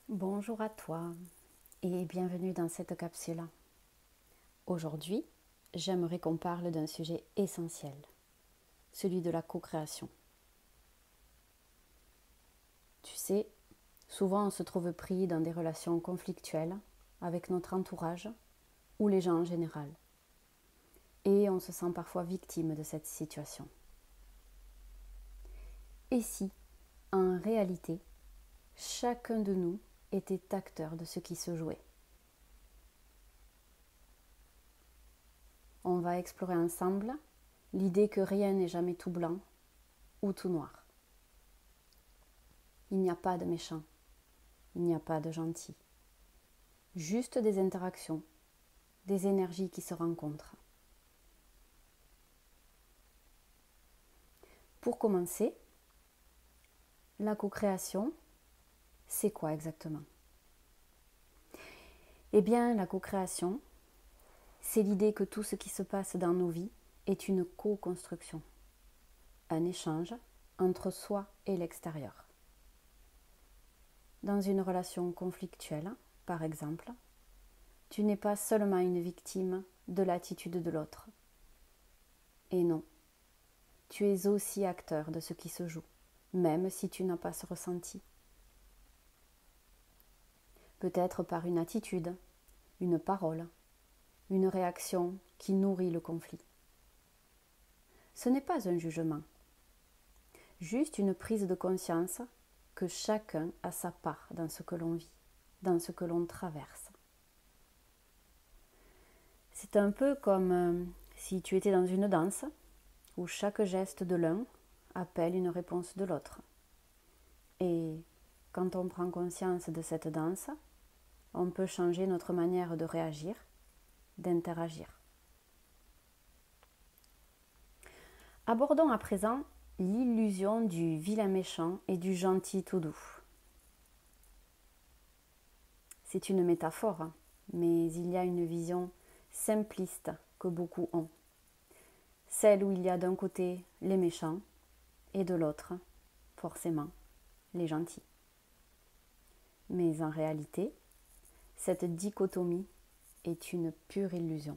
Bonjour à toi et bienvenue dans cette capsule. Aujourd'hui, j'aimerais qu'on parle d'un sujet essentiel, celui de la co-création. Tu sais, souvent on se trouve pris dans des relations conflictuelles avec notre entourage ou les gens en général. Et on se sent parfois victime de cette situation. Et si, en réalité, chacun de nous était acteur de ce qui se jouait? On va explorer ensemble l'idée que rien n'est jamais tout blanc ou tout noir. Il n'y a pas de méchant, il n'y a pas de gentil. Juste des interactions, des énergies qui se rencontrent. Pour commencer, la co-création, c'est quoi exactement? Eh bien, la co-création, c'est l'idée que tout ce qui se passe dans nos vies est une co-construction, un échange entre soi et l'extérieur. Dans une relation conflictuelle, par exemple, tu n'es pas seulement une victime de l'attitude de l'autre. Et non, tu es aussi acteur de ce qui se joue, même si tu n'as pas ce ressenti. Peut-être par une attitude, une parole, une réaction qui nourrit le conflit. Ce n'est pas un jugement, juste une prise de conscience que chacun a sa part dans ce que l'on vit, dans ce que l'on traverse. C'est un peu comme si tu étais dans une danse où chaque geste de l'un appelle une réponse de l'autre. Et quand on prend conscience de cette danse, on peut changer notre manière de réagir, d'interagir. Abordons à présent l'illusion du vilain méchant et du gentil tout doux. C'est une métaphore, mais il y a une vision simpliste que beaucoup ont. Celle où il y a d'un côté les méchants et de l'autre, forcément, les gentils. Mais en réalité, cette dichotomie est une pure illusion.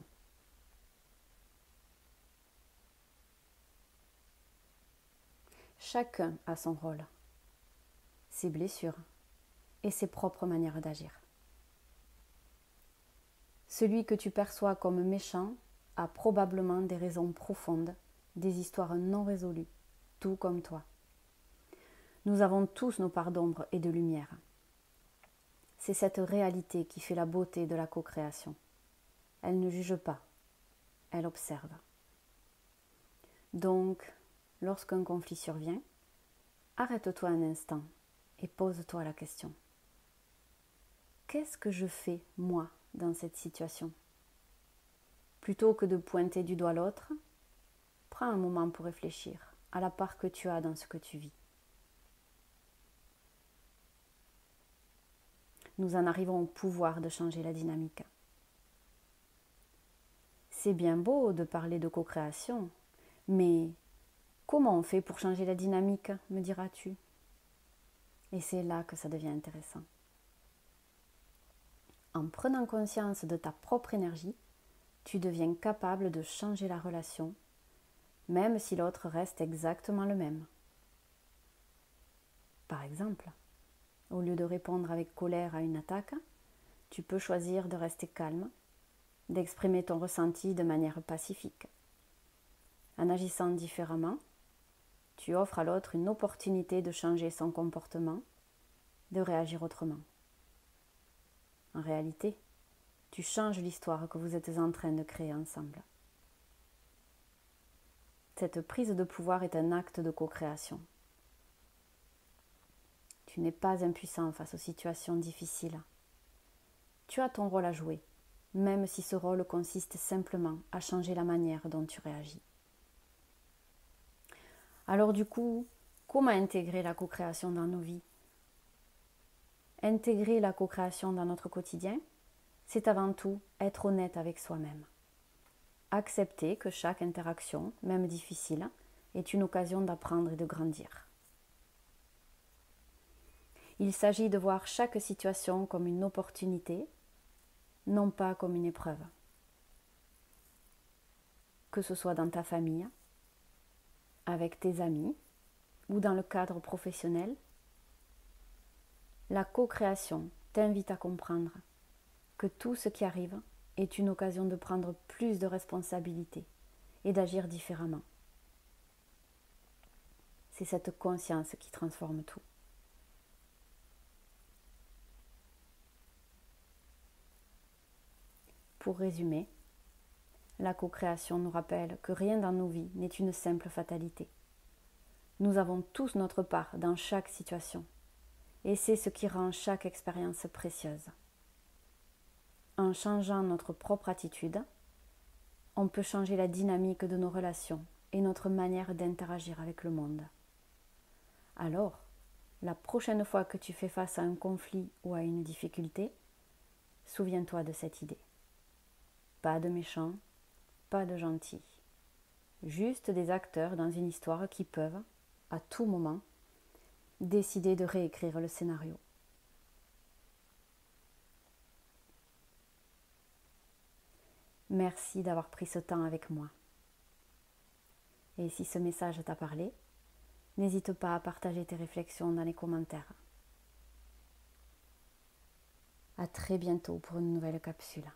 Chacun a son rôle, ses blessures et ses propres manières d'agir. Celui que tu perçois comme méchant a probablement des raisons profondes, des histoires non résolues, tout comme toi. Nous avons tous nos parts d'ombre et de lumière. C'est cette réalité qui fait la beauté de la co-création. Elle ne juge pas, elle observe. Donc, lorsqu'un conflit survient, arrête-toi un instant et pose-toi la question. Qu'est-ce que je fais, moi, dans cette situation? Plutôt que de pointer du doigt l'autre, prends un moment pour réfléchir à la part que tu as dans ce que tu vis. Nous en arrivons au pouvoir de changer la dynamique. C'est bien beau de parler de co-création, mais comment on fait pour changer la dynamique, me diras-tu? Et c'est là que ça devient intéressant. En prenant conscience de ta propre énergie, tu deviens capable de changer la relation, même si l'autre reste exactement le même. Par exemple, au lieu de répondre avec colère à une attaque, tu peux choisir de rester calme, d'exprimer ton ressenti de manière pacifique. En agissant différemment, tu offres à l'autre une opportunité de changer son comportement, de réagir autrement. En réalité, tu changes l'histoire que vous êtes en train de créer ensemble. Cette prise de pouvoir est un acte de co-création. Tu n'es pas impuissant face aux situations difficiles. Tu as ton rôle à jouer, même si ce rôle consiste simplement à changer la manière dont tu réagis. Alors du coup, comment intégrer la co-création dans nos vies? Intégrer la co-création dans notre quotidien, c'est avant tout être honnête avec soi-même. Accepter que chaque interaction, même difficile, est une occasion d'apprendre et de grandir. Il s'agit de voir chaque situation comme une opportunité, non pas comme une épreuve. Que ce soit dans ta famille, avec tes amis ou dans le cadre professionnel, la co-création t'invite à comprendre que tout ce qui arrive est une occasion de prendre plus de responsabilités et d'agir différemment. C'est cette conscience qui transforme tout. Pour résumer, la co-création nous rappelle que rien dans nos vies n'est une simple fatalité. Nous avons tous notre part dans chaque situation, et c'est ce qui rend chaque expérience précieuse. En changeant notre propre attitude, on peut changer la dynamique de nos relations et notre manière d'interagir avec le monde. Alors, la prochaine fois que tu fais face à un conflit ou à une difficulté, souviens-toi de cette idée. Pas de méchants, pas de gentils. Juste des acteurs dans une histoire qui peuvent, à tout moment, décider de réécrire le scénario. Merci d'avoir pris ce temps avec moi. Et si ce message t'a parlé, n'hésite pas à partager tes réflexions dans les commentaires. À très bientôt pour une nouvelle capsule.